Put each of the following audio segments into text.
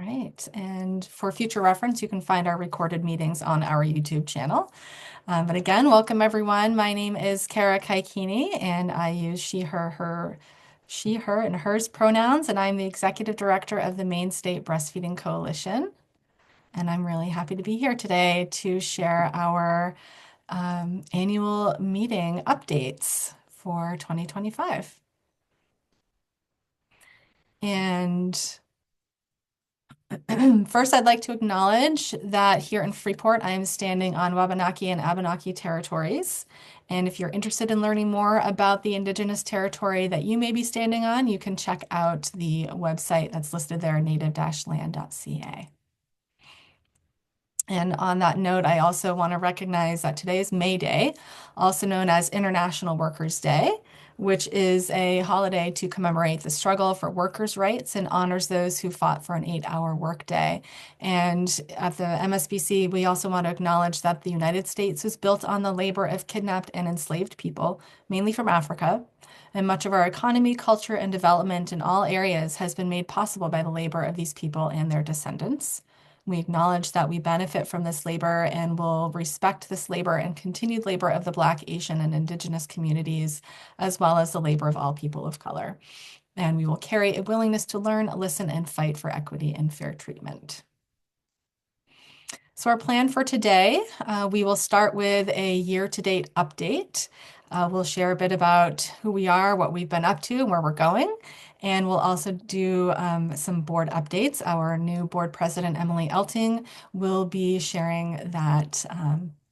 All right. And for future reference, you can find our recorded meetings on our YouTube channel. But again, welcome everyone. My name is Kara Kaikini, and I use she, her, and hers pronouns, and I'm the executive director of the Maine State Breastfeeding Coalition. And I'm really happy to be here today to share our annual meeting updates for 2025. And first, I'd like to acknowledge that here in Freeport, I am standing on Wabanaki and Abenaki territories. And if you're interested in learning more about the Indigenous territory that you may be standing on, you can check out the website that's listed there, native-land.ca. And on that note, I also want to recognize that today is May Day, also known as International Workers' Day, which is a holiday to commemorate the struggle for workers' rights and honors those who fought for an 8-hour workday. And at the MSBC, we also want to acknowledge that the United States was built on the labor of kidnapped and enslaved people, mainly from Africa. And much of our economy, culture, and development in all areas has been made possible by the labor of these people and their descendants. We acknowledge that we benefit from this labor and will respect this labor and continued labor of the Black, Asian, and Indigenous communities, as well as the labor of all people of color. And we will carry a willingness to learn, listen, and fight for equity and fair treatment. So our plan for today, we will start with a year-to-date update. We'll share a bit about who we are, what we've been up to, and where we're going. And we'll also do some board updates. Our new board president, Emily Elting, will be sharing that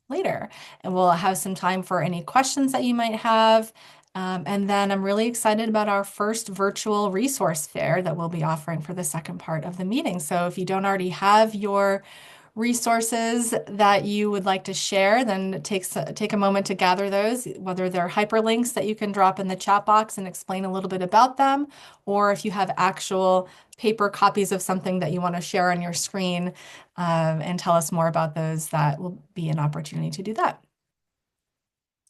later. And we'll have some time for any questions that you might have. And then I'm really excited about our first virtual resource fair that we'll be offering for the second part of the meeting. So if you don't already have your resources that you would like to share, then take a moment to gather those, whether they're hyperlinks that you can drop in the chat box and explain a little bit about them, or if you have actual paper copies of something that you want to share on your screen and tell us more about those, that will be an opportunity to do that.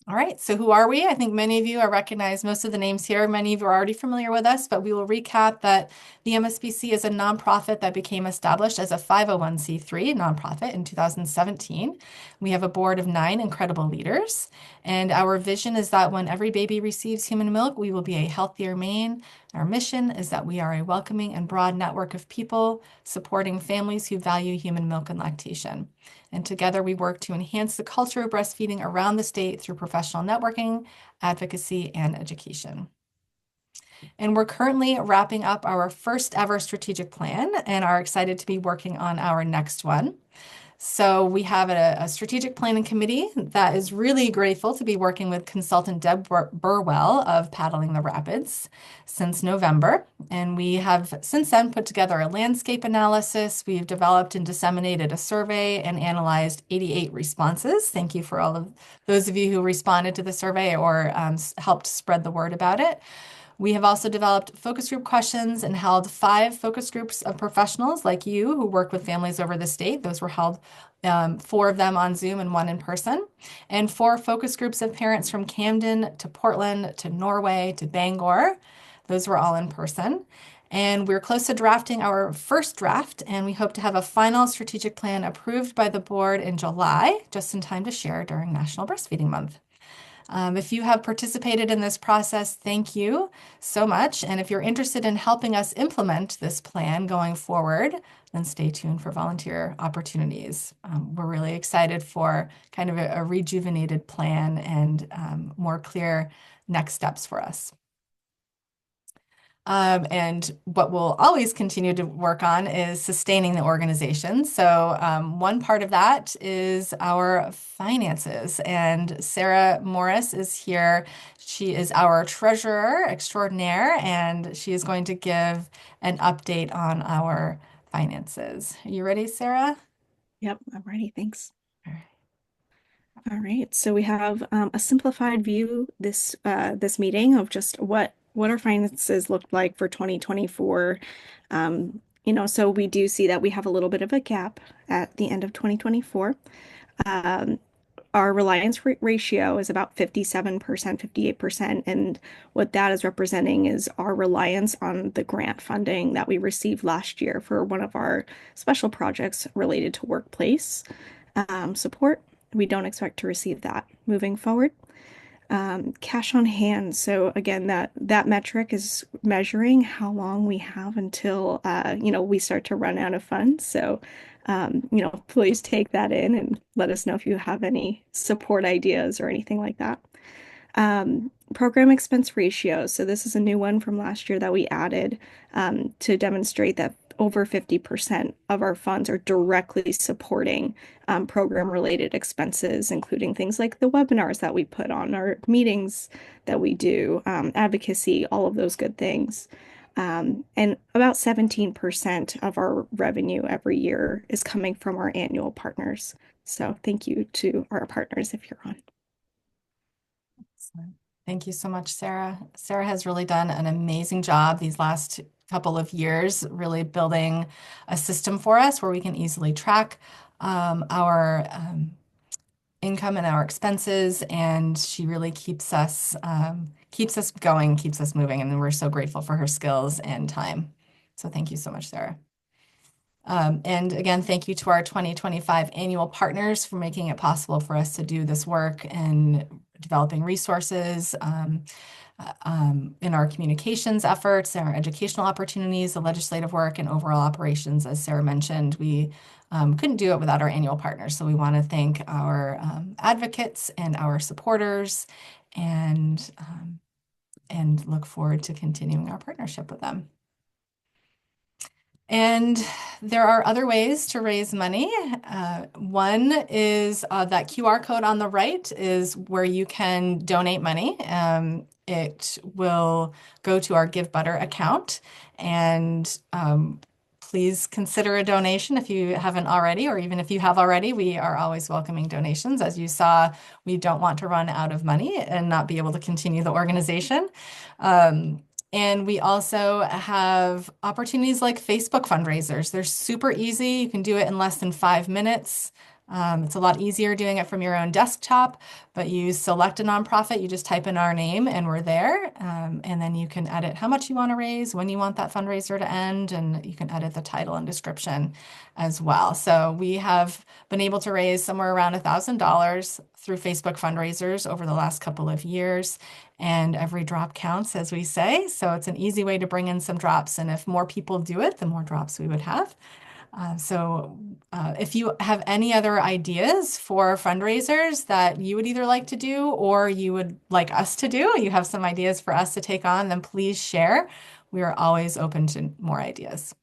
All right, so who are we? I think many of you recognize most of the names here. Many of you are already familiar with us, but we will recap that the MSBC is a nonprofit that became established as a 501c3 nonprofit in 2017. We have a board of 9 incredible leaders, and our vision is that when every baby receives human milk, we will be a healthier Maine. Our mission is that we are a welcoming and broad network of people supporting families who value human milk and lactation. And together we work to enhance the culture of breastfeeding around the state through professional networking, advocacy, and education. And we're currently wrapping up our first ever strategic plan and are excited to be working on our next one. So we have a strategic planning committee that is really grateful to be working with consultant Deb Burwell of Paddling the Rapids since November. And we have since then put together a landscape analysis. We've developed and disseminated a survey and analyzed 88 responses. Thank you for all of those of you who responded to the survey or helped spread the word about it. We have also developed focus group questions and held 5 focus groups of professionals like you who work with families over the state. Those were held 4 of them on Zoom and 1 in person, and 4 focus groups of parents from Camden to Portland to Norway to Bangor. Those were all in person. And we're close to drafting our first draft, and we hope to have a final strategic plan approved by the board in July, just in time to share during National Breastfeeding Month. If you have participated in this process, thank you so much. And if you're interested in helping us implement this plan going forward, then stay tuned for volunteer opportunities. We're really excited for kind of a rejuvenated plan and more clear next steps for us. And what we'll always continue to work on is sustaining the organization. So one part of that is our finances. And Sarah Morris is here. She is our treasurer extraordinaire, and she is going to give an update on our finances. Are you ready, Sarah? Yep, I'm ready. Thanks. All right. All right, so we have a simplified view this meeting of just what our finances looked like for 2024. So we do see that we have a little bit of a gap at the end of 2024. Um, our reliance ratio is about 57%, 58%. And what that is representing is our reliance on the grant funding that we received last year for one of our special projects related to workplace support. We don't expect to receive that moving forward. Cash on hand. So again, that metric is measuring how long we have until we start to run out of funds. So please take that in and let us know if you have any support ideas or anything like that. Program expense ratio. So this is a new one from last year that we added to demonstrate that over 50% of our funds are directly supporting program-related expenses, including things like the webinars that we put on, our meetings that we do, advocacy, all of those good things. And about 17% of our revenue every year is coming from our annual partners. So thank you to our partners if you're on. Excellent. Thank you so much, Sarah. Sarah has really done an amazing job these last couple of years, really building a system for us where we can easily track our income and our expenses, and she really keeps us going, keeps us moving, and we're so grateful for her skills and time. So thank you so much, Sarah. And again, thank you to our 2025 annual partners for making it possible for us to do this work and developing resources in our communications efforts, our educational opportunities, the legislative work, and overall operations. As Sarah mentioned, we couldn't do it without our annual partners. So we want to thank our advocates and our supporters and look forward to continuing our partnership with them. And there are other ways to raise money. One is that QR code on the right is where you can donate money. It will go to our Give Butter account. And please consider a donation if you haven't already, or even if you have already. We are always welcoming donations. As you saw, we don't want to run out of money and not be able to continue the organization. And we also have opportunities like Facebook fundraisers. They're super easy. You can do it in less than 5 minutes. It's a lot easier doing it from your own desktop, but you select a nonprofit, you just type in our name and we're there. And then you can edit how much you want to raise, when you want that fundraiser to end, and you can edit the title and description as well. So we have been able to raise somewhere around $1,000 through Facebook fundraisers over the last couple of years. And every drop counts, as we say. So it's an easy way to bring in some drops. And if more people do it, the more drops we would have. If you have any other ideas for fundraisers that you would either like to do or you would like us to do, you have some ideas for us to take on, then please share. We are always open to more ideas.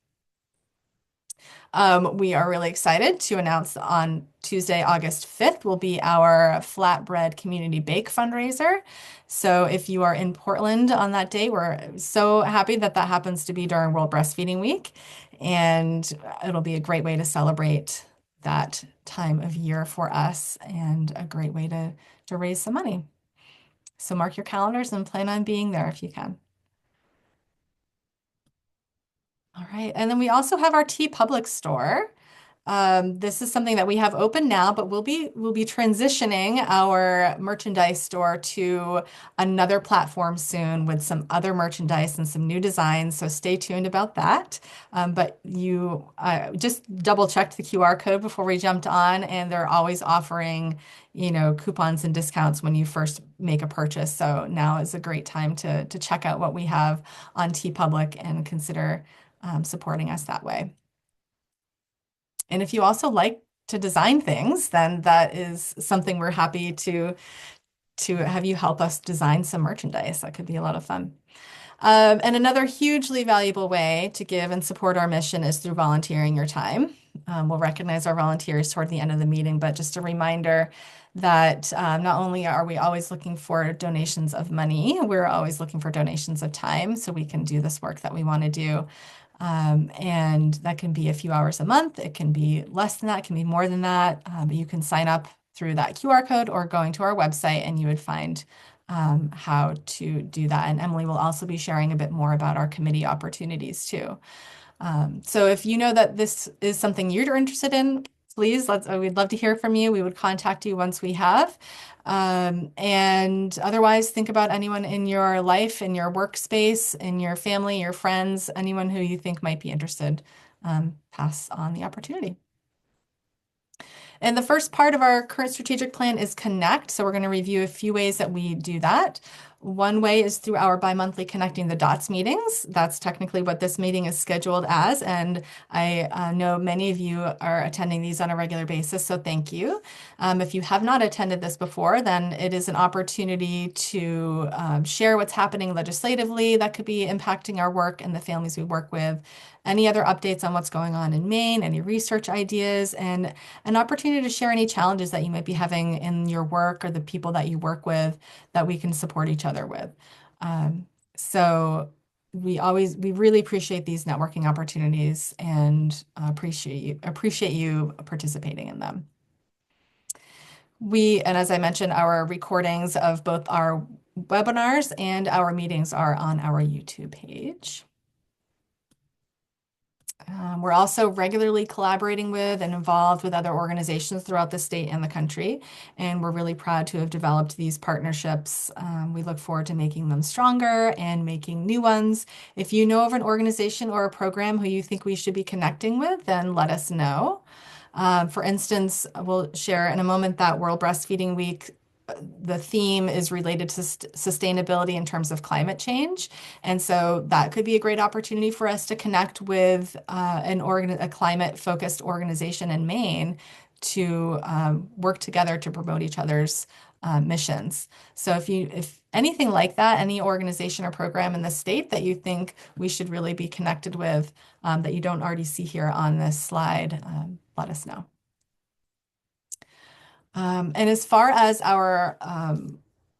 We are really excited to announce on Tuesday, August 5th, will be our Flatbread Community Bake fundraiser. So if you are in Portland on that day, we're so happy that that happens to be during World Breastfeeding Week. And it'll be a great way to celebrate that time of year for us and a great way to raise some money. So mark your calendars and plan on being there if you can. All right, and then we also have our TeePublic store. This is something that we have open now, but we'll be transitioning our merchandise store to another platform soon with some other merchandise and some new designs. So stay tuned about that. But you just double checked the QR code before we jumped on, and they're always offering, coupons and discounts when you first make a purchase. So now is a great time to check out what we have on TeePublic and consider supporting us that way. And if you also like to design things, then that is something we're happy to have you help us design some merchandise. That could be a lot of fun. And another hugely valuable way to give and support our mission is through volunteering your time. We'll recognize our volunteers toward the end of the meeting, but just a reminder that not only are we always looking for donations of money, we're always looking for donations of time so we can do this work that we want to do. And that can be a few hours a month. It can be less than that, it can be more than that. But you can sign up through that QR code or going to our website and you would find how to do that. And Emily will also be sharing a bit more about our committee opportunities too. So if you know that this is something you're interested in, please, we'd love to hear from you. We would contact you once we have. And otherwise, think about anyone in your life, in your workspace, in your family, your friends, anyone who you think might be interested. Pass on the opportunity. And the first part of our current strategic plan is connect. So we're going to review a few ways that we do that. One way is through our bi-monthly Connecting the Dots meetings. That's technically what this meeting is scheduled as. And I know many of you are attending these on a regular basis, so thank you. If you have not attended this before, then it is an opportunity to share what's happening legislatively that could be impacting our work and the families we work with, any other updates on what's going on in Maine, any research ideas, and an opportunity to share any challenges that you might be having in your work or the people that you work with that we can support each other with. So we really appreciate these networking opportunities and appreciate you participating in them. And as I mentioned, our recordings of both our webinars and our meetings are on our YouTube page. We're also regularly collaborating with and involved with other organizations throughout the state and the country, and we're really proud to have developed these partnerships. We look forward to making them stronger and making new ones. If you know of an organization or a program who you think we should be connecting with, then let us know. For instance, we'll share in a moment that World Breastfeeding Week, the theme is related to sustainability in terms of climate change. And so that could be a great opportunity for us to connect with a climate-focused organization in Maine to work together to promote each other's missions. So if anything like that, any organization or program in the state that you think we should really be connected with that you don't already see here on this slide, let us know. And as far as our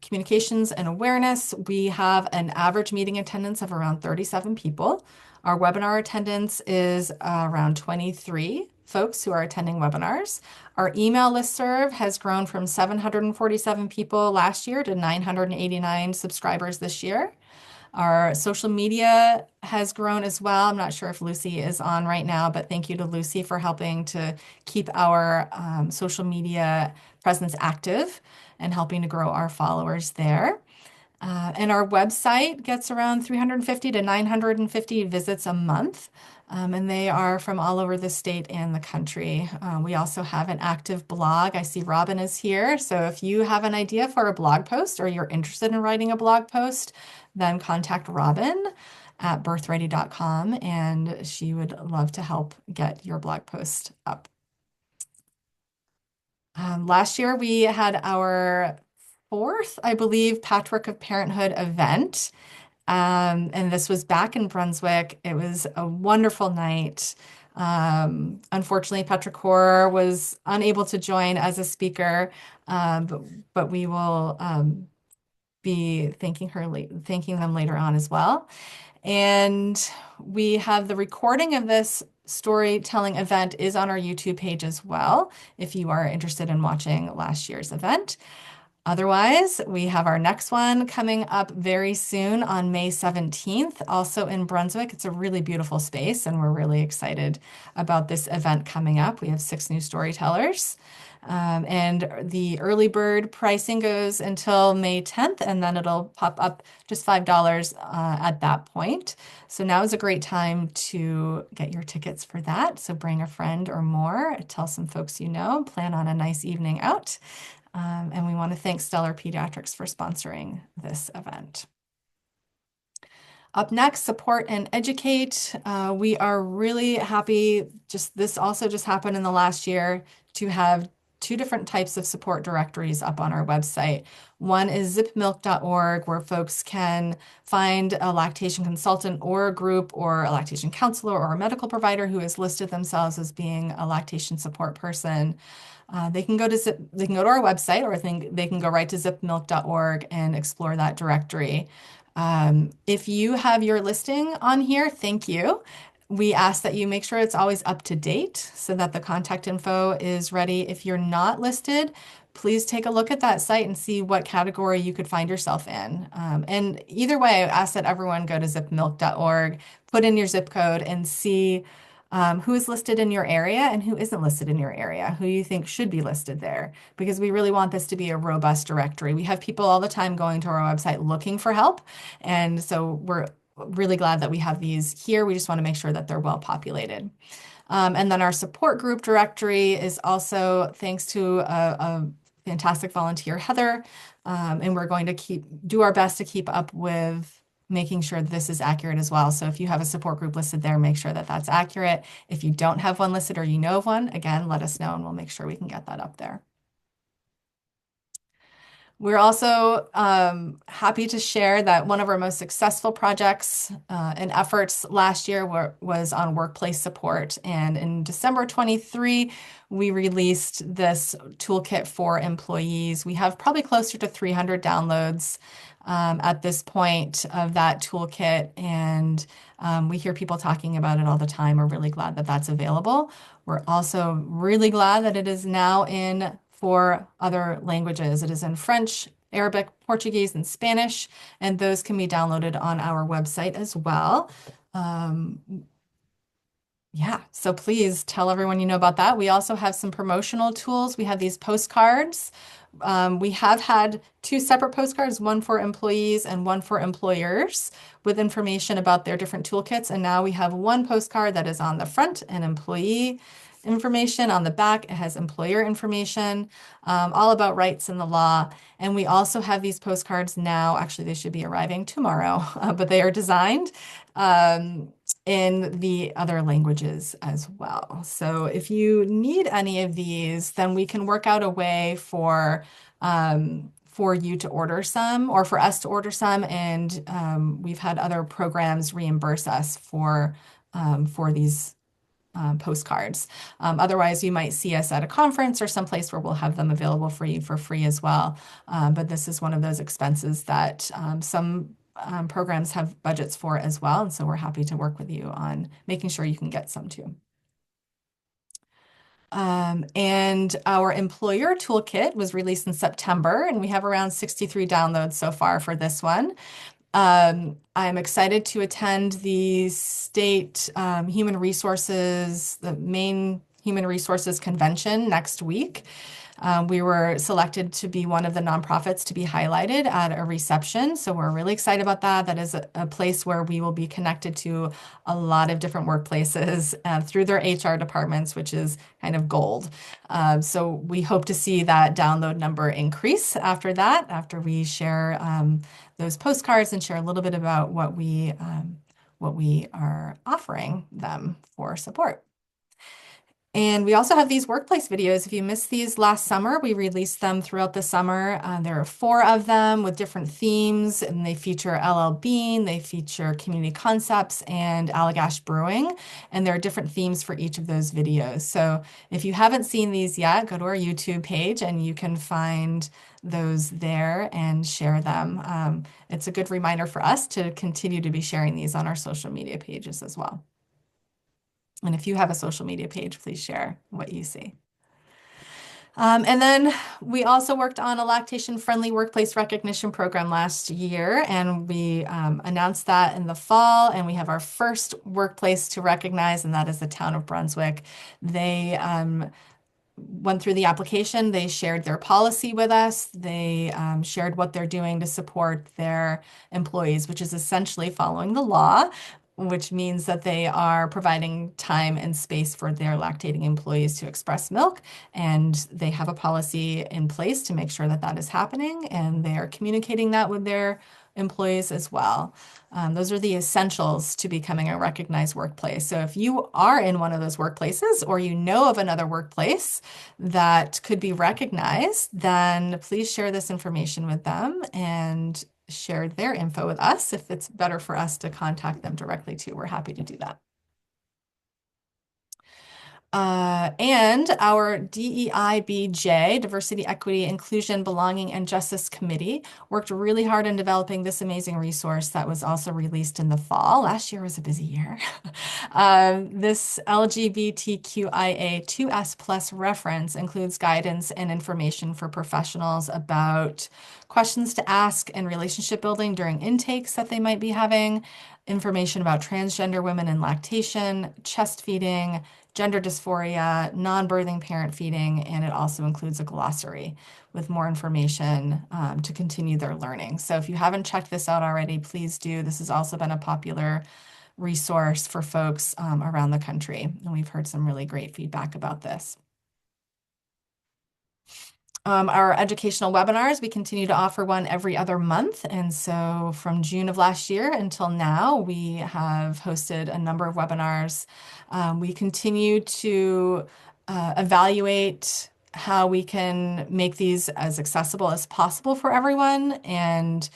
communications and awareness, we have an average meeting attendance of around 37 people. Our webinar attendance is around 23 folks who are attending webinars. Our email listserv has grown from 747 people last year to 989 subscribers this year. Our social media has grown as well. I'm not sure if Lucy is on right now, but thank you to Lucy for helping to keep our social media presence active and helping to grow our followers there. And our website gets around 350 to 950 visits a month, and they are from all over the state and the country. We also have an active blog. I see Robin is here. So if you have an idea for a blog post or you're interested in writing a blog post, then contact Robin at birthready.com, and she would love to help get your blog post up. Last year, we had our fourth, I believe, Patchwork of Parenthood event. And this was back in Brunswick. It was a wonderful night. Unfortunately, Petrichor was unable to join as a speaker, but we will be thanking them later on as well. And we have the recording of this storytelling event is on our YouTube page as well, if you are interested in watching last year's event. Otherwise, we have our next one coming up very soon on May 17th, also in Brunswick. It's a really beautiful space, and we're really excited about this event coming up. We have 6 new storytellers. And the early bird pricing goes until May 10th, and then it'll pop up just $5 at that point. So now is a great time to get your tickets for that. So bring a friend or more, tell some folks you know, plan on a nice evening out. And we want to thank Stellar Pediatrics for sponsoring this event. Up next, support and educate. We are really happy. This also just happened in the last year to have 2 different types of support directories up on our website. One is zipmilk.org, where folks can find a lactation consultant or a group or a lactation counselor or a medical provider who has listed themselves as being a lactation support person. They can go to our website, or they can go right to zipmilk.org and explore that directory. If you have your listing on here, thank you. We ask that you make sure it's always up to date so that the contact info is ready. If you're not listed, please take a look at that site and see what category you could find yourself in. And either way, I ask that everyone go to zipmilk.org, put in your zip code, and see who is listed in your area and who isn't listed in your area, who you think should be listed there, because we really want this to be a robust directory. We have people all the time going to our website looking for help, and so we're really glad that we have these here. We just want to make sure that they're well populated. And then our support group directory is also thanks to a fantastic volunteer, Heather, and we're going to do our best to keep up with making sure this is accurate as well. So if you have a support group listed there, make sure that that's accurate. If you don't have one listed or you know of one, again, let us know and we'll make sure we can get that up there. We're also happy to share that one of our most successful projects and efforts last year was on workplace support. And in December 23, we released this toolkit for employees. We have probably closer to 300 downloads at this point of that toolkit. And we hear people talking about it all the time. We're really glad that that's available. We're also really glad that it is now in for other languages. It is in French, Arabic, Portuguese, and Spanish, and those can be downloaded on our website as well. Yeah, so please tell everyone you know about that. We also have some promotional tools. We have these postcards. We have had two separate postcards, one for employees and one for employers with information about their different toolkits. And now we have one postcard that is on the front and employee information. On the back, it has employer information, all about rights and the law. And we also have these postcards now. Actually, they should be arriving tomorrow, but they are designed in the other languages as well. So if you need any of these, then we can work out a way for you to order some or for us to order some. And we've had other programs reimburse us for these postcards. Otherwise, you might see us at a conference or someplace where we'll have them available for you for free as well. But this is one of those expenses that some programs have budgets for as well. And so we're happy to work with you on making sure you can get some too. And our employer toolkit was released in September, and we have around 63 downloads so far for this one. I'm excited to attend the state human resources, the main human resources convention next week. We were selected to be one of the nonprofits to be highlighted at a reception. So we're really excited about that. That is a place where we will be connected to a lot of different workplaces through their HR departments, which is kind of gold. So we hope to see that download number increase after that, after we share those postcards and share a little bit about what we are offering them for support. And we also have these workplace videos. If you missed these last summer, we released them throughout the summer. There are 4 of them with different themes, and they feature LL Bean, they feature community concepts, and Allagash Brewing. And there are different themes for each of those videos. So if you haven't seen these yet, go to our YouTube page and you can find those there and share them. It's a good reminder for us to continue to be sharing these on our social media pages as well. And if you have a social media page, please share what you see. And then we also worked on a lactation-friendly workplace recognition program last year, and we announced that in the fall, and we have our first workplace to recognize, and that is the town of Brunswick. They went through the application, they shared their policy with us, they shared what they're doing to support their employees, which is essentially following the law, which means that they are providing time and space for their lactating employees to express milk. And they have a policy in place to make sure that that is happening. And they are communicating that with their employees as well. Those are the essentials to becoming a recognized workplace. So if you are in one of those workplaces or you know of another workplace that could be recognized, then please share this information with them and share their info with us. If it's better for us to contact them directly too, we're happy to do that. And our DEIBJ, Diversity, Equity, Inclusion, Belonging, and Justice Committee, worked really hard on developing this amazing resource that was also released in the fall. Last year was a busy year. This LGBTQIA2S+ reference includes guidance and information for professionals about questions to ask and relationship building during intakes that they might be having, information about transgender women and lactation, chest feeding, gender dysphoria, non-birthing parent feeding, and it also includes a glossary with more information to continue their learning. So if you haven't checked this out already, please do. This has also been a popular resource for folks around the country, and we've heard some really great feedback about this. Our educational webinars, we continue to offer one every other month. And so from June of last year until now, we have hosted a number of webinars. We continue to evaluate how we can make these as accessible as possible for everyone. And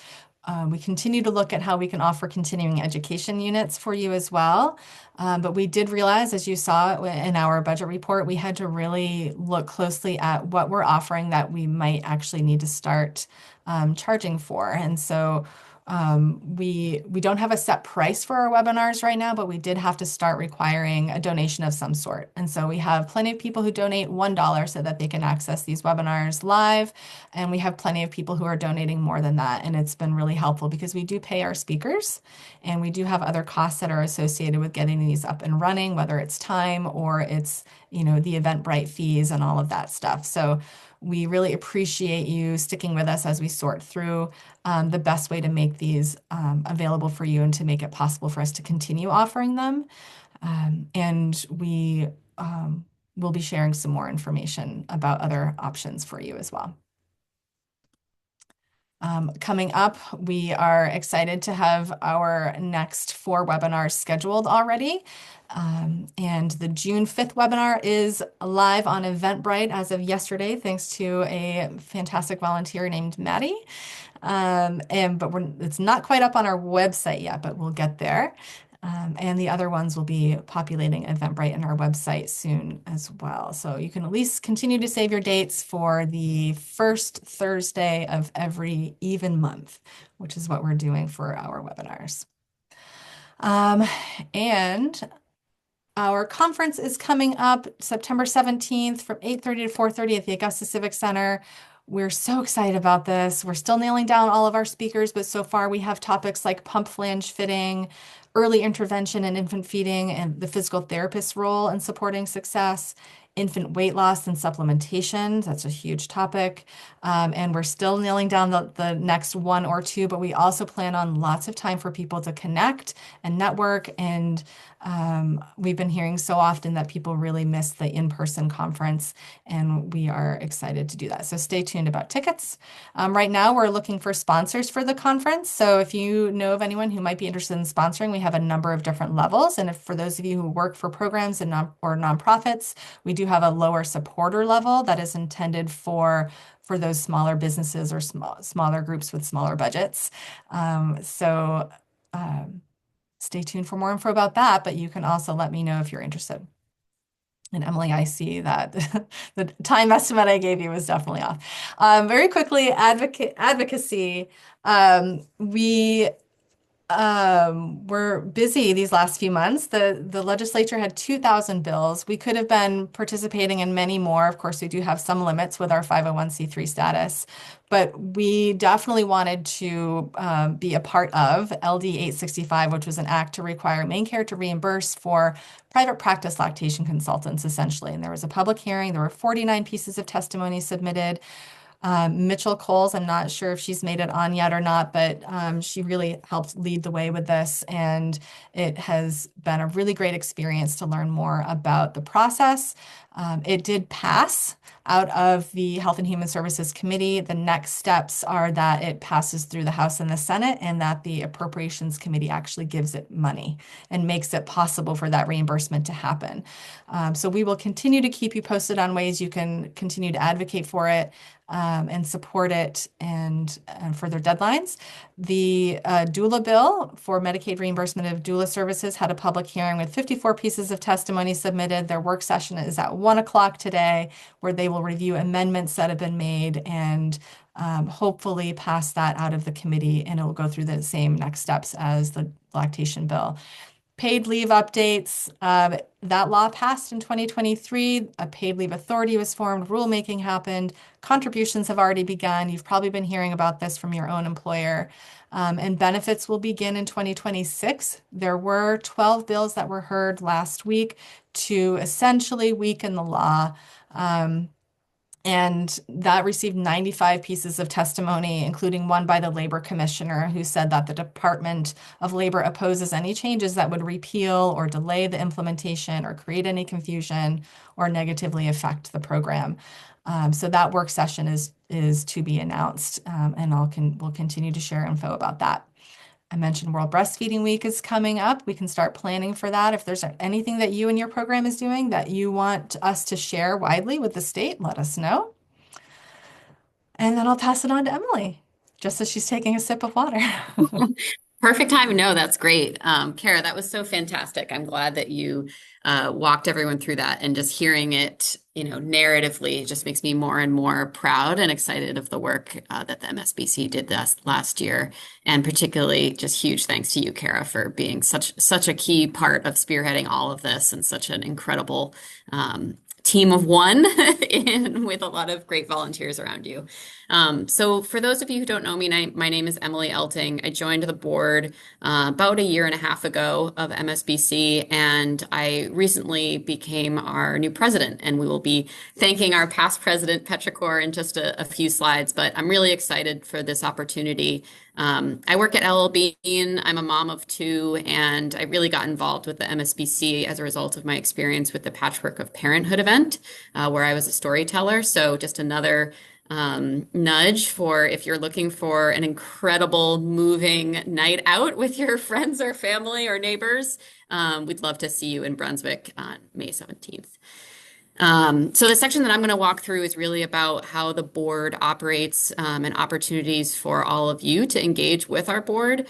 we continue to look at how we can offer continuing education units for you as well. But we did realize, as you saw in our budget report, we had to really look closely at what we're offering that we might actually need to start charging for. And so we don't have a set price for our webinars right now, but we did have to start requiring a donation of some sort. And so we have plenty of people who donate $1 so that they can access these webinars live. And we have plenty of people who are donating more than that. And it's been really helpful because we do pay our speakers and we do have other costs that are associated with getting these up and running, whether it's time or it's, the Eventbrite fees and all of that stuff. So we really appreciate you sticking with us as we sort through the best way to make these available for you and to make it possible for us to continue offering them. And we will be sharing some more information about other options for you as well. Coming up, we are excited to have our next 4 webinars scheduled already. And the June 5th webinar is live on Eventbrite as of yesterday, thanks to a fantastic volunteer named Maddie. But it's not quite up on our website yet, but we'll get there. And the other ones will be populating Eventbrite in our website soon as well. So you can at least continue to save your dates for the first Thursday of every even month, which is what we're doing for our webinars. And our conference is coming up September 17th from 8:30 to 4:30 at the Augusta Civic Center. We're so excited about this. We're still nailing down all of our speakers, but so far we have topics like pump flange fitting, early intervention in infant feeding, and the physical therapist's role in supporting success, infant weight loss and supplementation. That's a huge topic. And we're still nailing down the next 1 or 2, but we also plan on lots of time for people to connect and network. And we've been hearing so often that people really miss the in-person conference, and we are excited to do that. So stay tuned about tickets. Right now, we're looking for sponsors for the conference. So if you know of anyone who might be interested in sponsoring, we have a number of different levels. And if for those of you who work for programs and nonprofits, we do have a lower supporter level that is intended for those smaller businesses or smaller groups with smaller budgets. Stay tuned for more info about that, but you can also let me know if you're interested. And Emily, I see that the time estimate I gave you was definitely off. Very quickly, advocacy. We're busy these last few months. The legislature had 2,000 bills. We could have been participating in many more. Of course, we do have some limits with our 501c3 status, but we definitely wanted to be a part of LD 865, which was an act to require main care to reimburse for private practice lactation consultants, essentially. And there was a public hearing. There were 49 pieces of testimony submitted. Mitchell Coles, I'm not sure if she's made it on yet or not, but she really helped lead the way with this. And it has been a really great experience to learn more about the process. It did pass out of the Health and Human Services Committee. The next steps are that it passes through the House and the Senate, and that the Appropriations Committee actually gives it money and makes it possible for that reimbursement to happen. So we will continue to keep you posted on ways you can continue to advocate for it and support it and further deadlines. The doula bill for Medicaid reimbursement of doula services had a public hearing with 54 pieces of testimony submitted. Their work session is at 1 o'clock today, where they will review amendments that have been made and hopefully pass that out of the committee, and it will go through the same next steps as the lactation bill. Paid leave updates. That law passed in 2023. A paid leave authority was formed. Rulemaking happened. Contributions have already begun. You've probably been hearing about this from your own employer. And benefits will begin in 2026. There were 12 bills that were heard last week to essentially weaken the law. And that received 95 pieces of testimony, including one by the Labor Commissioner, who said that the Department of Labor opposes any changes that would repeal or delay the implementation or create any confusion or negatively affect the program. So that work session is to be announced, and we'll continue to share info about that. I mentioned World Breastfeeding Week is coming up. We can start planning for that. If there's anything that you and your program is doing that you want us to share widely with the state, let us know. And then I'll pass it on to Emily, just as she's taking a sip of water. Perfect time. No, that's great. Kara, that was so fantastic. I'm glad that you walked everyone through that, and just hearing it, narratively just makes me more and more proud and excited of the work that the MSBC did this last year. And particularly just huge thanks to you, Kara, for being such a key part of spearheading all of this, and such an incredible team of one and with a lot of great volunteers around you. So for those of you who don't know me, my name is Emily Elting. I joined the board about a year and a half ago of MSBC, and I recently became our new president, and we will be thanking our past president, Petra Kaur, in just a few slides, but I'm really excited for this opportunity. I work at LL Bean. I'm a mom of two, and I really got involved with the MSBC as a result of my experience with the Patchwork of Parenthood event, where I was a storyteller. So just another nudge for if you're looking for an incredible moving night out with your friends or family or neighbors. We'd love to see you in Brunswick on May 17th. So the section that I'm going to walk through is really about how the board operates, and opportunities for all of you to engage with our board.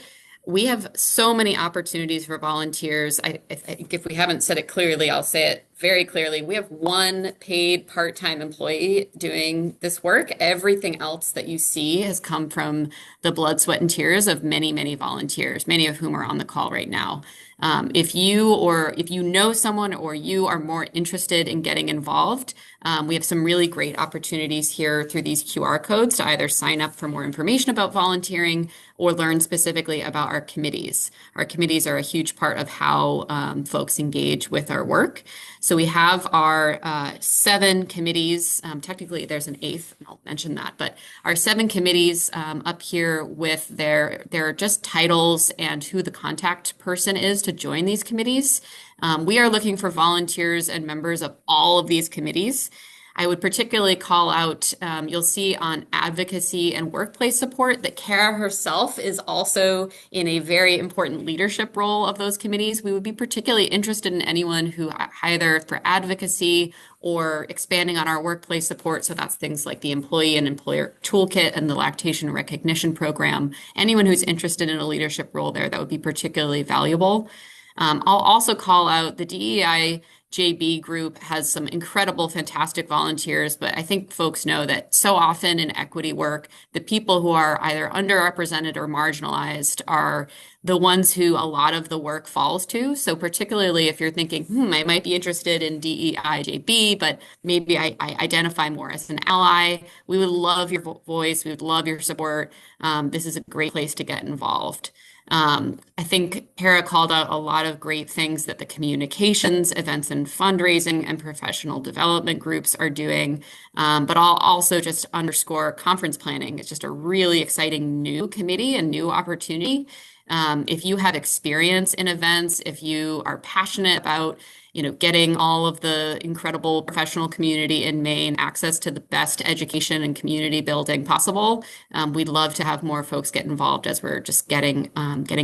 We have so many opportunities for volunteers. I think if we haven't said it clearly, I'll say it very clearly. We have one paid part-time employee doing this work. Everything else that you see has come from the blood, sweat, and tears of many, many volunteers, many of whom are on the call right now. If you know someone, or you are more interested in getting involved, we have some really great opportunities here through these QR codes to either sign up for more information about volunteering or learn specifically about our committees. Our committees are a huge part of how folks engage with our work. So we have our 7 committees. Technically, there's an 8th, and I'll mention that. But our 7 committees up here with their just titles and who the contact person is to join these committees. We are looking for volunteers and members of all of these committees. I would particularly call out, you'll see on advocacy and workplace support that Kara herself is also in a very important leadership role of those committees. We would be particularly interested in anyone who either for advocacy or expanding on our workplace support. So that's things like the employee and employer toolkit and the lactation recognition program. Anyone who's interested in a leadership role there, that would be particularly valuable. I'll also call out the DEI JB group has some incredible, fantastic volunteers, but I think folks know that so often in equity work, the people who are either underrepresented or marginalized are the ones who a lot of the work falls to. So particularly if you're thinking, I might be interested in DEI JB, but maybe I identify more as an ally, we would love your voice. We would love your support. This is a great place to get involved. I think Kara called out a lot of great things that the communications, events and fundraising, and professional development groups are doing. But I'll also just underscore conference planning. It's just a really exciting new committee and new opportunity. If you have experience in events, if you are passionate about getting all of the incredible professional community in Maine access to the best education and community building possible, we'd love to have more folks get involved as we're just getting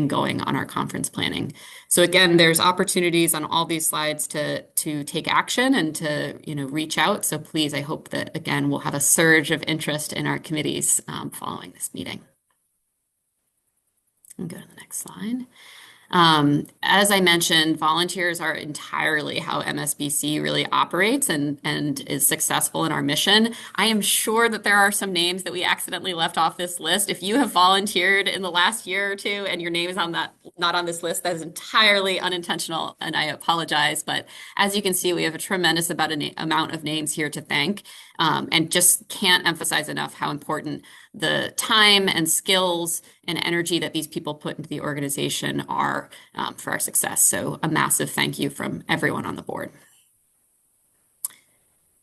going on our conference planning. So again, there's opportunities on all these slides to take action and to reach out. So please, I hope that again we'll have a surge of interest in our committees following this meeting. And go to the next slide. As I mentioned, volunteers are entirely how MSBC really operates and is successful in our mission. I am sure that there are some names that we accidentally left off this list. If you have volunteered in the last year or two and your name is not on this list, that is entirely unintentional, and I apologize. But as you can see, we have a tremendous amount of names here to thank, and just can't emphasize enough how important the time and skills and energy that these people put into the organization are for our success. So a massive thank you from everyone on the board.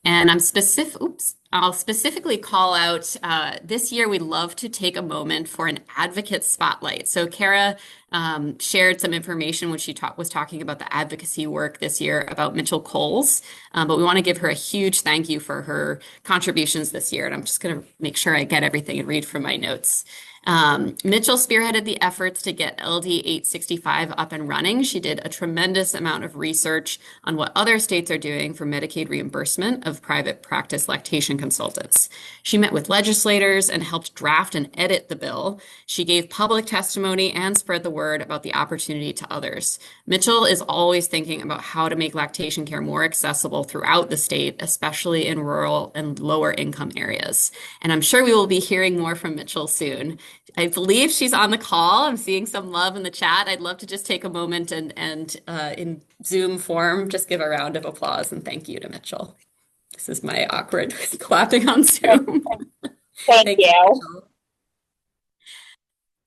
And I'll specifically call out this year, we'd love to take a moment for an advocate spotlight. So Kara shared some information when she was talking about the advocacy work this year about Mitchell Coles, but we want to give her a huge thank you for her contributions this year. And I'm just going to make sure I get everything and read from my notes. Mitchell spearheaded the efforts to get LD 865 up and running. She did a tremendous amount of research on what other states are doing for Medicaid reimbursement of private practice lactation consultants. She met with legislators and helped draft and edit the bill. She gave public testimony and spread the word about the opportunity to others. Mitchell is always thinking about how to make lactation care more accessible throughout the state, especially in rural and lower income areas. And I'm sure we will be hearing more from Mitchell soon. I believe she's on the call. I'm seeing some love in the chat. I'd love to just take a moment and in Zoom form, just give a round of applause and thank you to Mitchell. This is my awkward clapping on Zoom. Thank you. Mitchell.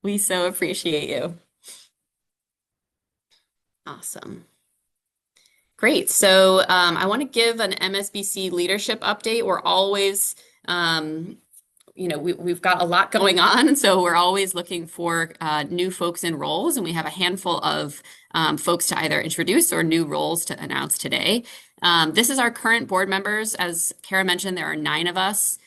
We so appreciate you. Awesome. Great. So I want to give an MSBC leadership update. We're always we've got a lot going on, and so we're always looking for new folks in roles, and we have a handful of folks to either introduce or new roles to announce today. This is our current board members. As Kara mentioned, there are 9 of us.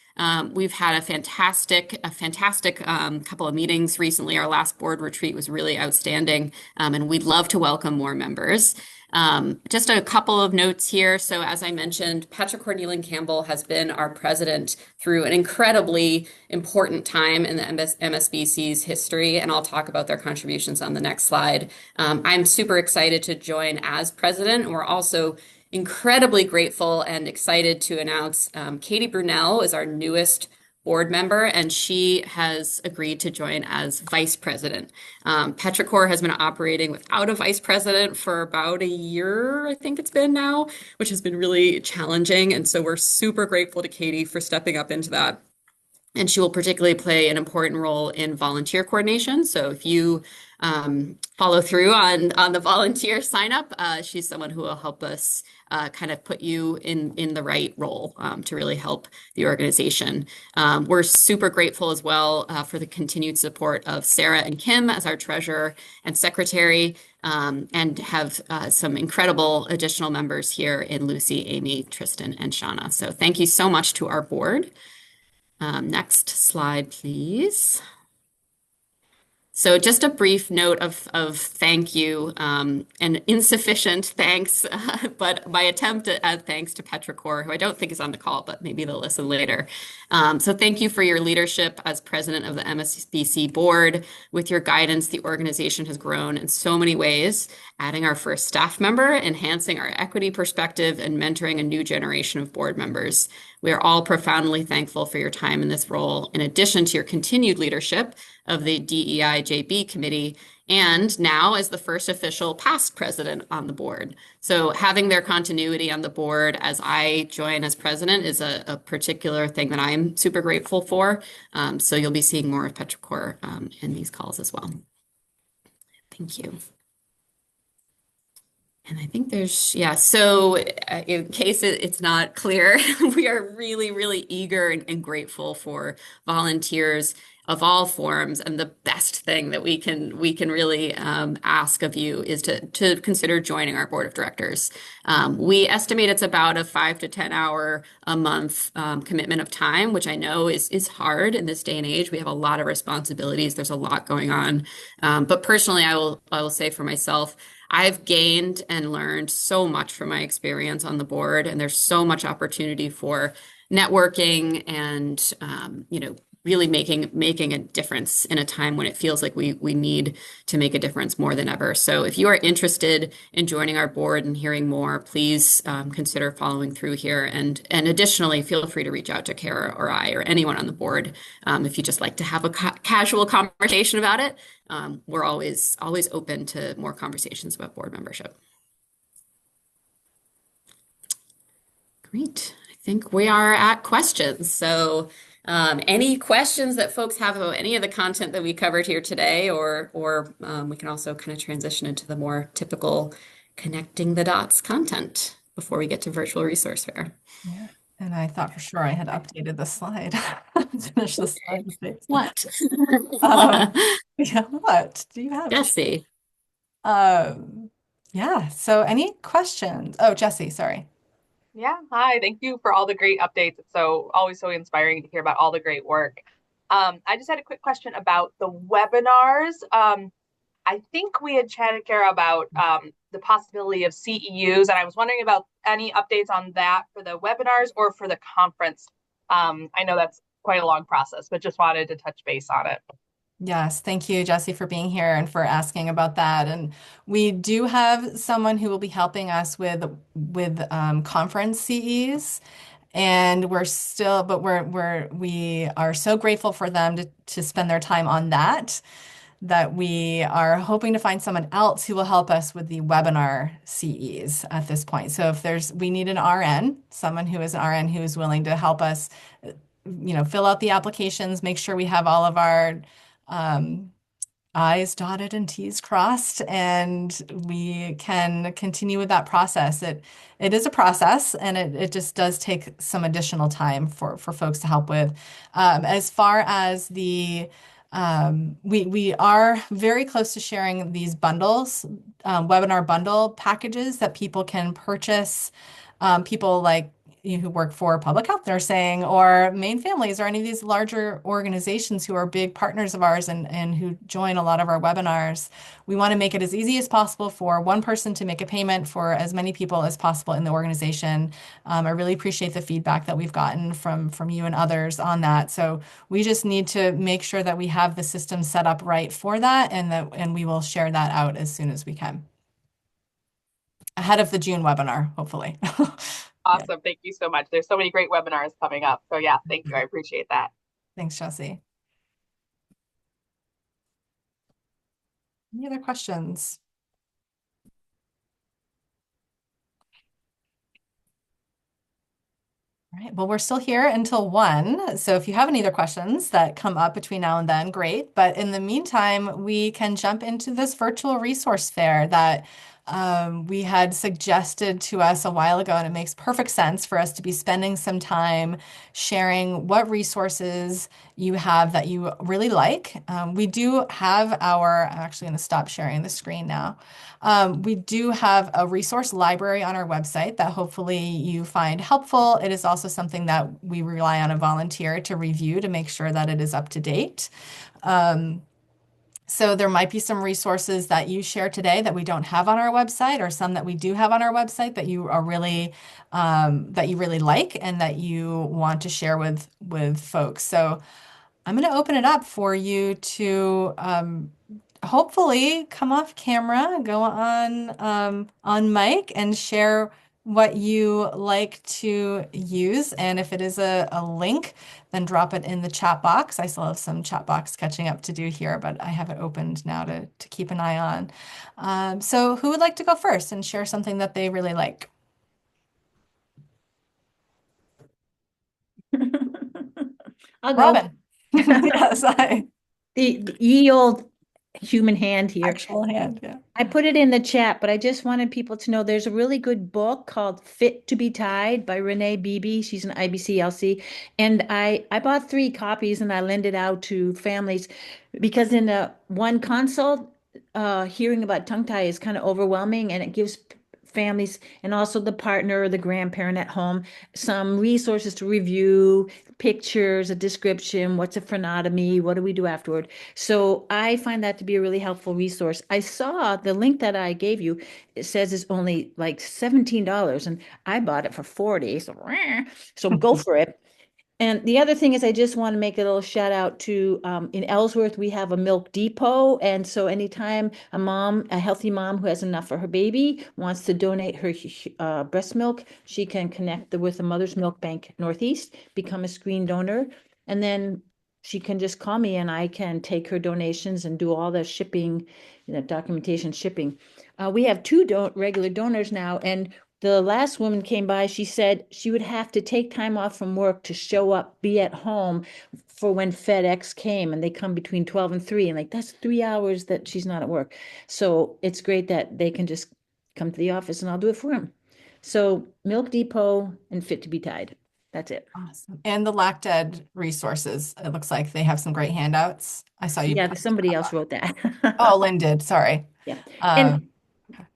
We've had a fantastic couple of meetings recently. Our last board retreat was really outstanding, and we'd love to welcome more members. Just a couple of notes here. So as I mentioned, Petra Cornelian Campbell has been our president through an incredibly important time in the MSBC's history, and I'll talk about their contributions on the next slide. I'm super excited to join as president, and we're also incredibly grateful and excited to announce Katie Brunel is our newest board member, and she has agreed to join as vice president. Petricor has been operating without a vice president for about a year, I think it's been now, which has been really challenging. And so we're super grateful to Katie for stepping up into that. And she will particularly play an important role in volunteer coordination. So if you follow through on the volunteer sign up, she's someone who will help us kind of put you in the right role to really help the organization. We're super grateful as well for the continued support of Sarah and Kim as our treasurer and secretary, and have some incredible additional members here in Lucy, Amy, Tristan, and Shauna. So thank you so much to our board. Next slide, please. So just a brief note of thank you, and insufficient thanks, but my attempt at thanks to Petricor, who I don't think is on the call, but maybe they'll listen later. So thank you for your leadership as president of the MSBC board. With your guidance, the organization has grown in so many ways, adding our first staff member, enhancing our equity perspective, and mentoring a new generation of board members. We are all profoundly thankful for your time in this role, in addition to your continued leadership of the DEI-JB committee, and now as the first official past president on the board. So having their continuity on the board as I join as president is a particular thing that I'm super grateful for. So you'll be seeing more of Petricor in these calls as well. Thank you. And I think there's, yeah, so in case it's not clear, we are really, really eager and grateful for volunteers of all forms. And the best thing that we can really ask of you is to consider joining our board of directors. We estimate it's about a 5 to 10 hour a month commitment of time, which I know is hard in this day and age. We have a lot of responsibilities. There's a lot going on. But personally, I will say for myself, I've gained and learned so much from my experience on the board, and there's so much opportunity for networking and really making a difference in a time when it feels like we need to make a difference more than ever. So if you are interested in joining our board and hearing more, please consider following through here. And additionally, feel free to reach out to Kara or I or anyone on the board if you just like to have a casual conversation about it. We're always open to more conversations about board membership. Great. I think we are at questions. So, any questions that folks have about any of the content that we covered here today, or we can also kind of transition into the more typical connecting the dots content before we get to virtual resource fair. Yeah. And I thought for sure I had updated the slide. Finish the slide updates. What? Yeah, what do you have? Jesse. Um, yeah. So any questions? Oh, Jesse, sorry. Yeah, hi. Thank you for all the great updates. It's so always so inspiring to hear about all the great work. I just had a quick question about the webinars. I think we had chatted, Kara, about the possibility of CEUs, and I was wondering about any updates on that for the webinars or for the conference. I know that's quite a long process, but just wanted to touch base on it. Yes, thank you, Jesse, for being here and for asking about that. And we do have someone who will be helping us with conference CEs, and we are so grateful for them to spend their time on that, that we are hoping to find someone else who will help us with the webinar CEs at this point. So we need an RN, someone who is an RN who is willing to help us, fill out the applications, make sure we have all of our um, I's dotted and T's crossed, and we can continue with that process. It is a process, and it just does take some additional time for folks to help with. As far as we are very close to sharing these bundles, webinar bundle packages that people can purchase. People like who work for public health nursing or Maine Families or any of these larger organizations who are big partners of ours and who join a lot of our webinars. We want to make it as easy as possible for one person to make a payment for as many people as possible in the organization. I really appreciate the feedback that we've gotten from you and others on that. So we just need to make sure that we have the system set up right for that, and we will share that out as soon as we can. Ahead of the June webinar, hopefully. Yeah. Awesome. Thank you so much. There's so many great webinars coming up. So yeah, thank you. I appreciate that. Thanks, Jesse. Any other questions? All right, well, we're still here until 1. So if you have any other questions that come up between now and then, great. But in the meantime, we can jump into this virtual resource fair that we had suggested to us a while ago, and it makes perfect sense for us to be spending some time sharing what resources you have that you really like. We do have I'm actually going to stop sharing the screen now. We do have a resource library on our website that hopefully you find helpful. It is also something that we rely on a volunteer to review to make sure that it is up to date. So there might be some resources that you share today that we don't have on our website, or some that we do have on our website that you are really like and that you want to share with folks. So I'm going to open it up for you to hopefully come off camera, go on mic, and share what you like to use. And if it is a link, then drop it in the chat box. I still have some chat box catching up to do here, but I have it opened now to keep an eye on. So who would like to go first and share something that they really like? I'll go. Robin. Yes, The ye old human hand here. actual hand, yeah. I put it in the chat, but I just wanted people to know there's a really good book called Fit to be Tied by Renee Beebe. She's an IBCLC. And I bought 3 copies and I lend it out to families because in the one consult, hearing about tongue tie is kind of overwhelming, and it gives families and also the partner or the grandparent at home some resources to review, pictures, a description, what's a phrenotomy, what do we do afterward. So I find that to be a really helpful resource. I saw the link that I gave you, it says it's only like $17, and I bought it for 40. So go for it. And the other thing is, I just want to make a little shout out to in Ellsworth, we have a milk depot. And so anytime a healthy mom who has enough for her baby, wants to donate her breast milk, she can connect with the Mother's Milk Bank Northeast, become a screen donor. And then she can just call me and I can take her donations and do all the shipping, documentation shipping. We have two regular donors now. And the last woman came by, she said she would have to take time off from work to show up, be at home for when FedEx came, and they come between 12 and 3. And like, that's 3 hours that she's not at work. So it's great that they can just come to the office and I'll do it for them. So Milk Depot and Fit to be Tied. That's it. Awesome. And the LactEd resources, it looks like they have some great handouts. I saw you Yeah, post somebody about else wrote that. that. Oh, Lynn did. Sorry. Yeah. Um,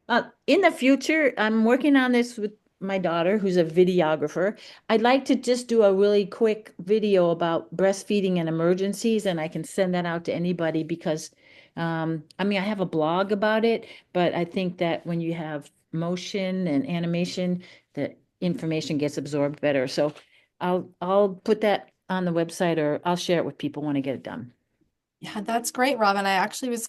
And in the future, I'm working on this with my daughter, who's a videographer. I'd like to just do a really quick video about breastfeeding and emergencies, and I can send that out to anybody because, I mean, I have a blog about it, but I think that when you have motion and animation, the information gets absorbed better. So I'll put that on the website, or I'll share it with people when I get it done. Yeah, that's great, Robin. I actually was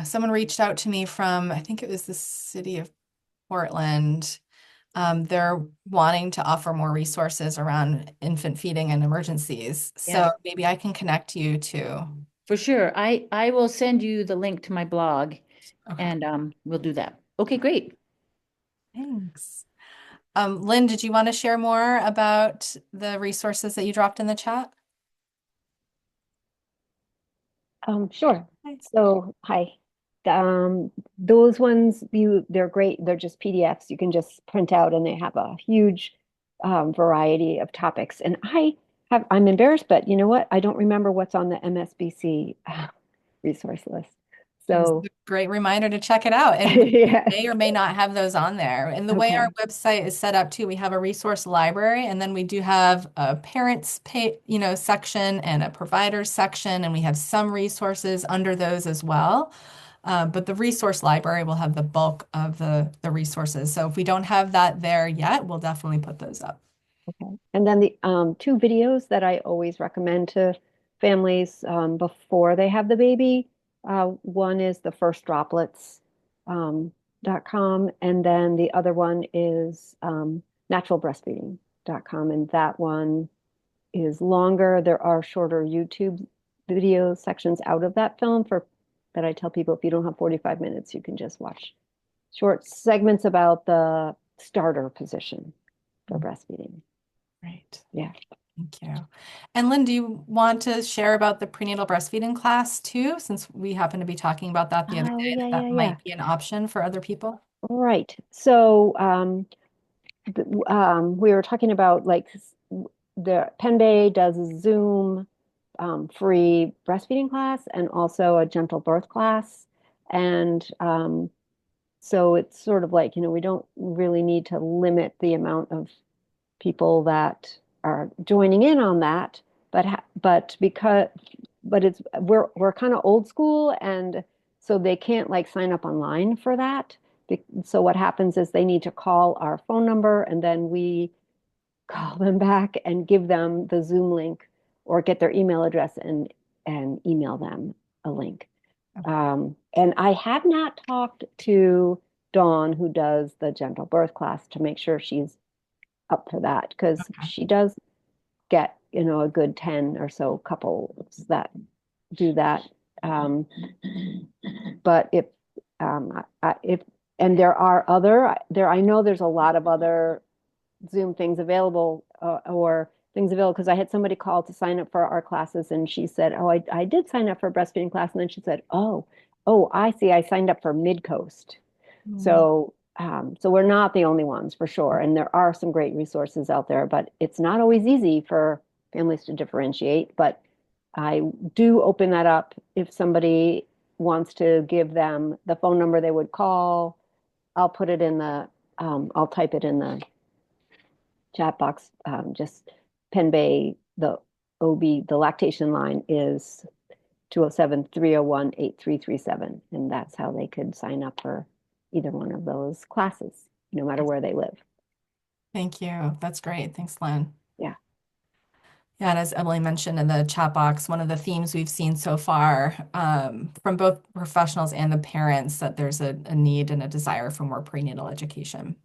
someone reached out to me from, I think it was the city of Portland. They're wanting to offer more resources around infant feeding and emergencies. So Yeah. maybe I can connect you to. For sure. I will send you the link to my blog Okay, and we'll do that. Okay, great. thanks. Lynn, did you want to share more about the resources that you dropped in the chat? Sure. Thanks. So, hi. Those ones, they're great. They're just PDFs you can just print out, and they have a huge variety of topics. And I'm embarrassed, but you know what? I don't remember what's on the MSBC resource list. This is So, a great reminder to check it out. And we yeah. may or may not have those on there. And the way our Okay. website is set up too, we have a resource library, and then we do have a parents section and a providers section, and we have some resources under those as well. But the resource library will have the bulk of the resources. So if we don't have that there yet, we'll definitely put those up. Okay. And then the two videos that I always recommend to families before they have the baby. One is the first droplets .com, and then the other one is naturalbreastfeeding.com, and that one is longer. There are shorter YouTube video sections out of that film that I tell people if you don't have 45 minutes, you can just watch short segments about the starter position for breastfeeding. Right. Yeah. Thank you. And Lynn, do you want to share about the prenatal breastfeeding class too, since we happened to be talking about that the other Oh, day, yeah, that yeah, yeah. might be an option for other people? Right. So we were talking about like the Penn Bay does a Zoom free breastfeeding class and also a gentle birth class. And so it's sort of like, we don't really need to limit the amount of people that are joining in on that, but we're kind of old school, and so they can't like sign up online for that. So what happens is they need to call our phone number, and then we call them back and give them the Zoom link or get their email address and email them a link. And I have not talked to Dawn, who does the gentle birth class, to make sure she's up for that, because she does get, a good 10 or so couples that do that. But if and I know there's a lot of other Zoom things available or things available, because I had somebody call to sign up for our classes, and she said, "Oh, I did sign up for a breastfeeding class," and then she said, "Oh, I see. I signed up for Mid-Coast." So we're not the only ones for sure. And there are some great resources out there, but it's not always easy for families to differentiate. But I do open that up if somebody wants to give them the phone number they would call. I'll put it I'll type it in the chat box. Just Penn Bay, the lactation line is 207-301-8337. And that's how they could sign up for either one of those classes, no matter where they live. Thank you. That's great. Thanks, Lynn. Yeah. Yeah, and as Emily mentioned in the chat box, one of the themes we've seen so far from both professionals and the parents that there's a need and a desire for more prenatal education.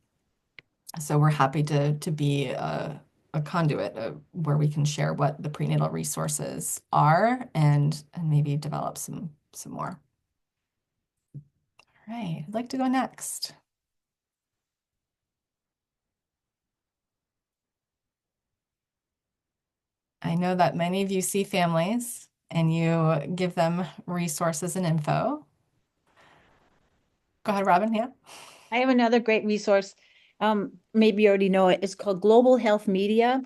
So we're happy to be a conduit where we can share what the prenatal resources are and maybe develop some more. All right, I'd like to go next. I know that many of you see families and you give them resources and info. Go ahead, Robin. Yeah. I have another great resource. Maybe you already know it. It's called Global Health Media.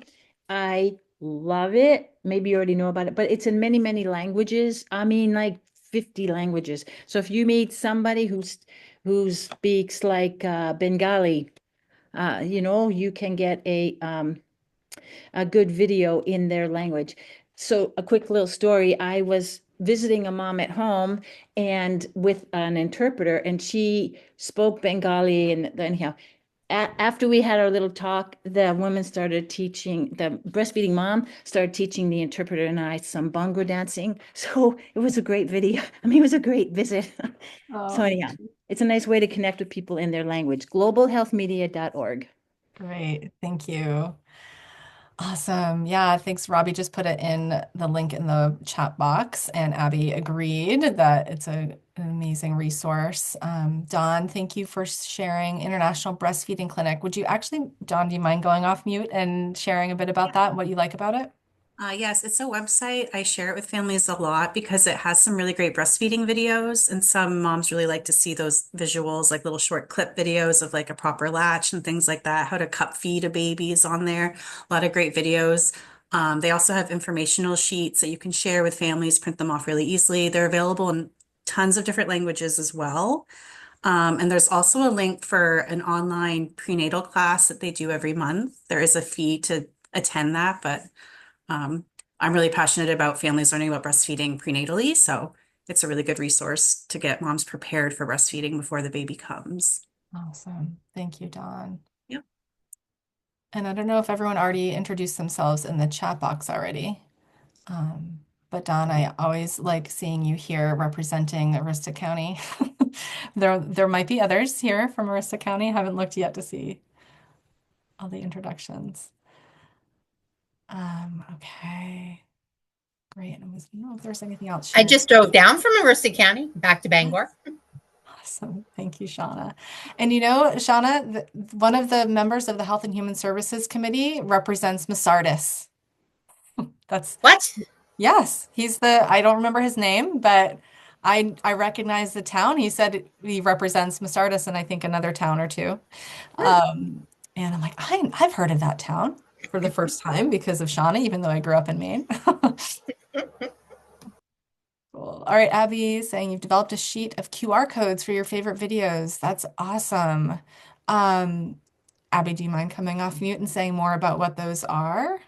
I love it. Maybe you already know about it, but it's in many, many languages. I mean, like 50 languages. So if you meet somebody who speaks like Bengali, you can get a good video in their language. So a quick little story. I was visiting a mom at home and with an interpreter, and she spoke Bengali. And anyhow, after we had our little talk, the woman started teaching, the breastfeeding mom started teaching the interpreter and I some bongo dancing. So it was a great video. I mean, it was a great visit. So anyhow, it's a nice way to connect with people in their language. Globalhealthmedia.org. Great. Thank you. Awesome. Yeah, thanks. Robbie just put it in the link in the chat box, and Abby agreed that it's an amazing resource. Dawn, thank you for sharing International Breastfeeding Clinic. Would you actually, Dawn, do you mind going off mute and sharing a bit about that and what you like about it? Yes, it's a website. I share it with families a lot because it has some really great breastfeeding videos, and some moms really like to see those visuals, like little short clip videos of like a proper latch and things like that, how to cup feed a baby is on there. A lot of great videos. They also have informational sheets that you can share with families, print them off really easily. They're available in tons of different languages as well. And there's also a link for an online prenatal class that they do every month. There is a fee to attend that, but I'm really passionate about families learning about breastfeeding prenatally, so it's a really good resource to get moms prepared for breastfeeding before the baby comes. Awesome. Thank you, Dawn. Yep. And I don't know if everyone already introduced themselves in the chat box already. But Dawn, I always like seeing you here representing Aroostook County. There might be others here from Aroostook County. I haven't looked yet to see all the introductions. Okay, great. I don't know if there's anything else. I just drove down from Aroostook County back to Bangor. Awesome. Thank you, Shauna. And you know, Shauna, one of the members of the Health and Human Services Committee represents Masardis. That's What? Yes, I don't remember his name, but I recognize the town. He said he represents Masardis and I think another town or two. And I'm like, I've heard of that town for the first time because of Shauna, even though I grew up in Maine. Cool. All right, Abby is saying you've developed a sheet of QR codes for your favorite videos. That's awesome. Abby, do you mind coming off mute and saying more about what those are?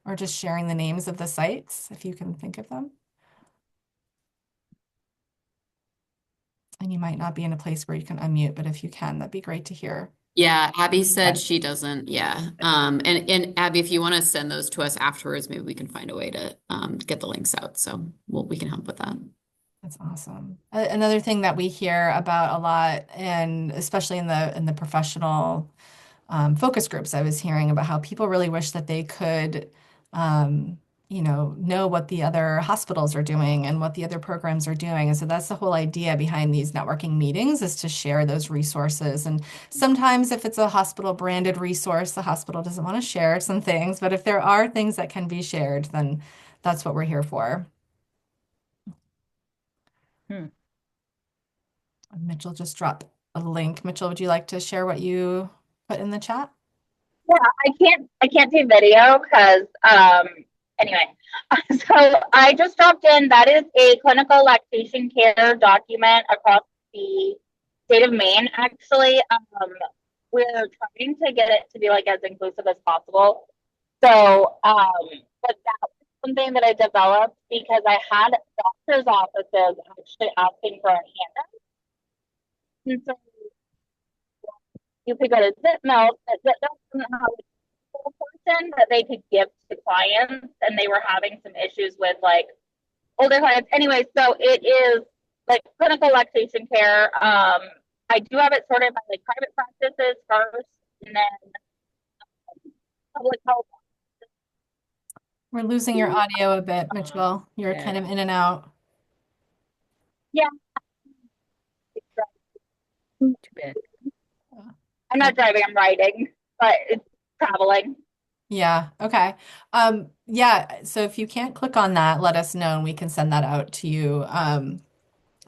Or just sharing the names of the sites, if you can think of them? And you might not be in a place where you can unmute, but if you can, that'd be great to hear. Yeah, Abby said she doesn't. Yeah. And Abby, if you want to send those to us afterwards, maybe we can find a way to get the links out. So we can help with that. That's awesome. Another thing that we hear about a lot, and especially in the professional focus groups, I was hearing about how people really wish that they could, know what the other hospitals are doing and what the other programs are doing. And so that's the whole idea behind these networking meetings, is to share those resources. And sometimes if it's a hospital branded resource, the hospital doesn't want to share some things. But if there are things that can be shared, then that's what we're here for. Mitchell just dropped a link. Mitchell, would you like to share what you put in the chat? Yeah, I can't do video because anyway. So I just dropped in. That is a clinical lactation care document across the state of Maine. Actually, we're trying to get it to be like as inclusive as possible. So, but that was something that I developed because I had doctors' offices actually asking for a handout. And so you could go to ZipNote, but ZipNote doesn't have a medicine that they could give to clients, and they were having some issues with like older clients. Anyway, so it is like clinical lactation care. I do have it sorted by like private practices first, and then public health. We're losing your audio a bit, Mitchell. You're kind of in and out. Yeah, Too bad. I'm not driving, I'm riding, but it's traveling. Yeah, okay. Yeah, so if you can't click on that, let us know and we can send that out to you.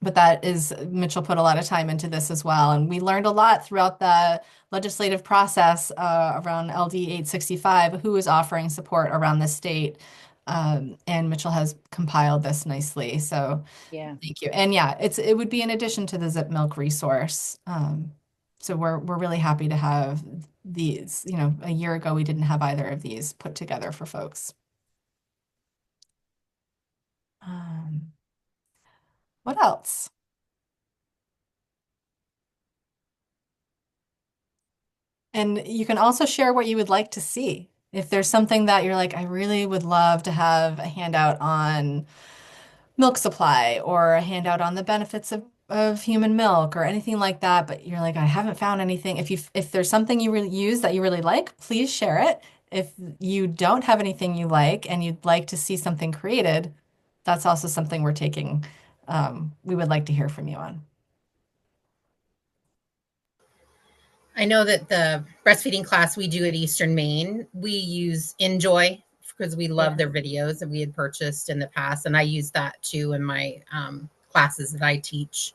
But that is, Mitchell put a lot of time into this as well. And we learned a lot throughout the legislative process around LD 865, who is offering support around the state. And Mitchell has compiled this nicely. So Yeah. thank you. And yeah, it would be in addition to the Zip Milk resource. So we're really happy to have these. You know, a year ago we didn't have either of these put together for folks. What else? And you can also share what you would like to see. If there's something that you're like, I really would love to have a handout on milk supply or a handout on the benefits of human milk or anything like that, but you're like, I haven't found anything. If there's something you really use that you really like, please share it. If you don't have anything you like and you'd like to see something created, that's also something we're taking. We would like to hear from you on. I know that the breastfeeding class we do at Eastern Maine, we use Enjoy because we love their videos that we had purchased in the past. And I use that too in my classes that I teach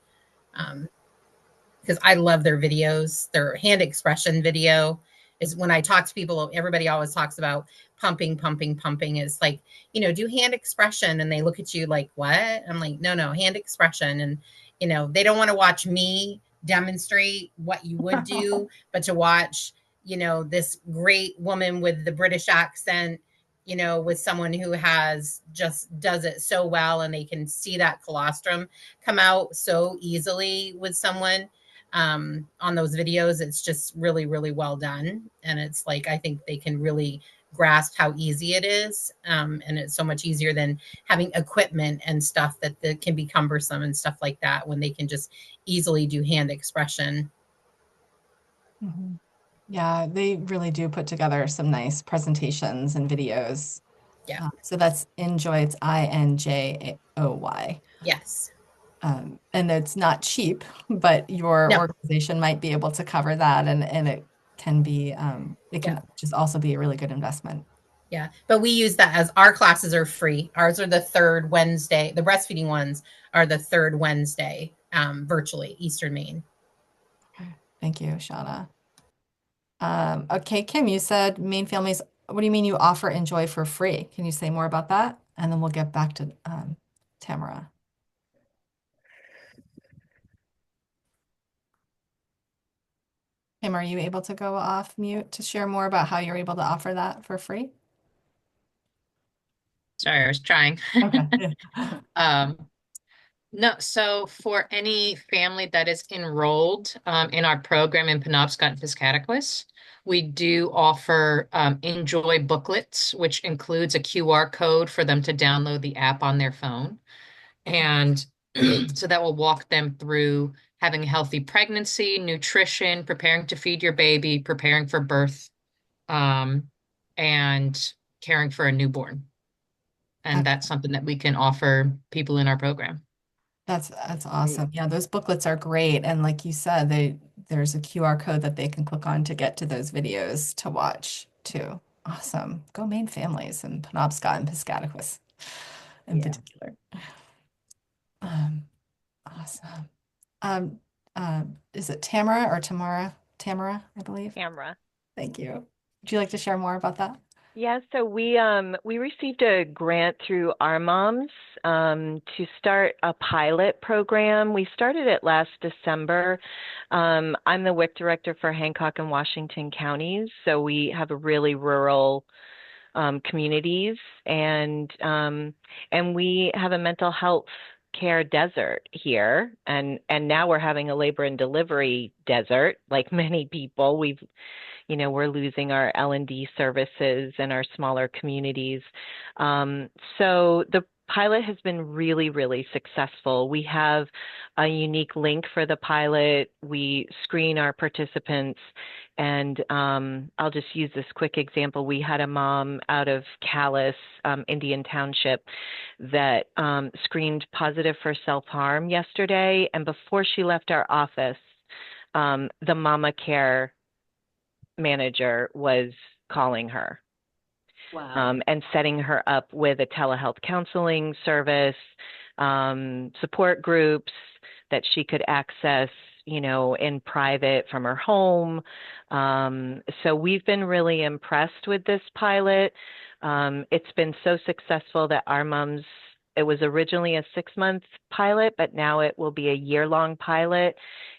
because I love their videos. Their hand expression video is when I talk to people, everybody always talks about pumping, pumping, pumping. It's like, you know, do hand expression. And they look at you like, what? I'm like, no, hand expression. And, you know, they don't want to watch me demonstrate what you would do, but to watch, you know, this great woman with the British accent, you know, with someone who has just does it so well, and they can see that colostrum come out so easily with someone on those videos. It's just really, really well done. And it's like, I think they can really grasp how easy it is. And it's so much easier than having equipment and stuff that can be cumbersome and stuff like that when they can just easily do hand expression. Mhm. Yeah, they really do put together some nice presentations and videos. Yeah. So that's Enjoy. It's INJOY. Yes. And it's not cheap, but your No. organization might be able to cover that, and it can be it can just also be a really good investment. Yeah, but we use that as our classes are free. Ours are the third Wednesday. The breastfeeding ones are the third Wednesday virtually, Eastern Maine. Okay. Thank you, Shauna. Okay, Kim, you said Maine Families. What do you mean you offer Enjoy for free? Can you say more about that? And then we'll get back to Tamara. Kim, are you able to go off mute to share more about how you're able to offer that for free? Sorry, I was trying. Okay. No, so for any family that is enrolled in our program in Penobscot and Piscataquis, we do offer Enjoy booklets, which includes a QR code for them to download the app on their phone. And so that will walk them through having a healthy pregnancy, nutrition, preparing to feed your baby, preparing for birth, and caring for a newborn. And that's something that we can offer people in our program. That's awesome. Yeah, those booklets are great. And like you said, there's a QR code that they can click on to get to those videos to watch too. Awesome. Go Maine Families in Penobscot and Piscataquis in particular. Awesome. Is it Tamara or Tamara? Tamara, I believe. Camera. Thank you. Would you like to share more about that? Yeah, so we received a grant through our moms to start a pilot program. We started it last December. I'm the WIC director for Hancock and Washington counties, so we have a really rural communities, and we have a mental health care desert here, and now we're having a labor and delivery desert, like many people. we're losing our L&D services in our smaller communities. So the pilot has been really, really successful. We have a unique link for the pilot. We screen our participants, and I'll just use this quick example. We had a mom out of Calais, Indian Township, that screened positive for self-harm yesterday, and before she left our office, the mama care manager was calling her. Wow. And setting her up with a telehealth counseling service, support groups that she could access, in private from her home. So we've been really impressed with this pilot. It's been so successful that our moms, it was originally a 6-month pilot, but now it will be a year-long pilot.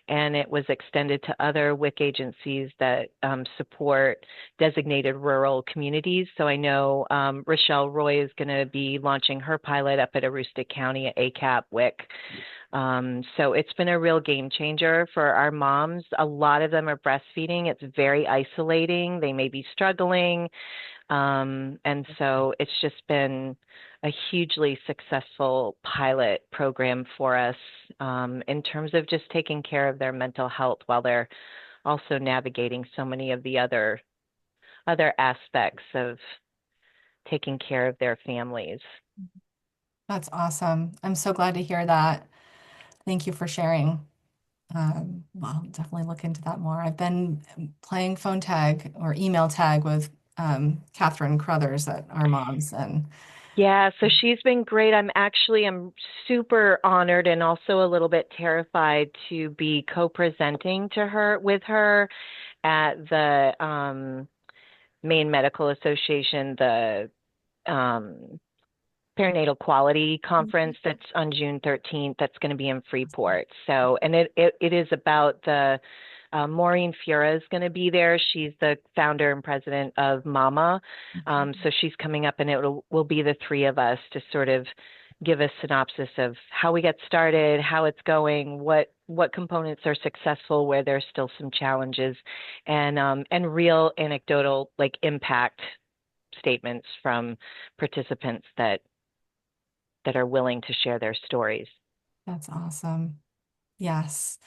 And it was extended to other WIC agencies that support designated rural communities. So I know Rochelle Roy is going to be launching her pilot up at Aroostook County at ACAP WIC. So it's been a real game changer for our moms. A lot of them are breastfeeding. It's very isolating. They may be struggling. And so it's just been a hugely successful pilot program for us in terms of just taking care of their mental health while they're also navigating so many of the other aspects of taking care of their families. That's awesome. I'm so glad to hear that. Thank you for sharing. Well, I'll definitely look into that more. I've been playing phone tag or email tag with Catherine Crothers at Our Moms, and Yeah, so she's been great. I'm super honored and also a little bit terrified to be co-presenting with her at the Maine Medical Association, the Perinatal Quality Conference that's on June 13th. That's going to be in Freeport. So, and it is about the Maureen Fura is going to be there. She's the founder and president of Mama. So she's coming up, and will be the three of us to sort of give a synopsis of how we get started, how it's going, what components are successful, where there's still some challenges, and real anecdotal impact statements from participants that are willing to share their stories. that's awesome. Yes.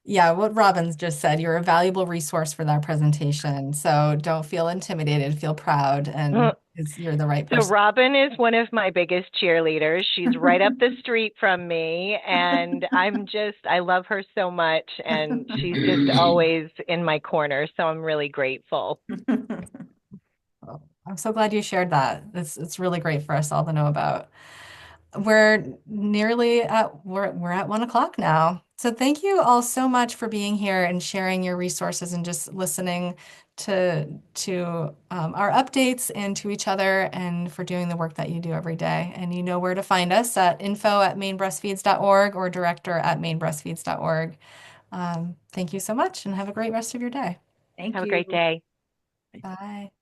Yeah, what Robin's just said, you're a valuable resource for that presentation. So don't feel intimidated, feel proud, and you're the right So person. Robin is one of my biggest cheerleaders. She's right up the street from me, and I love her so much, and she's just always in my corner. So I'm really grateful. Well, I'm so glad you shared that. It's really great for us all to know about. We're at 1 o'clock now. So thank you all so much for being here and sharing your resources and just listening to our updates and to each other, and for doing the work that you do every day. And you know where to find us at info@mainebreastfeeds.org or director@mainebreastfeeds.org. Thank you so much, and have a great rest of your day. Thank Have a you. great day. Bye.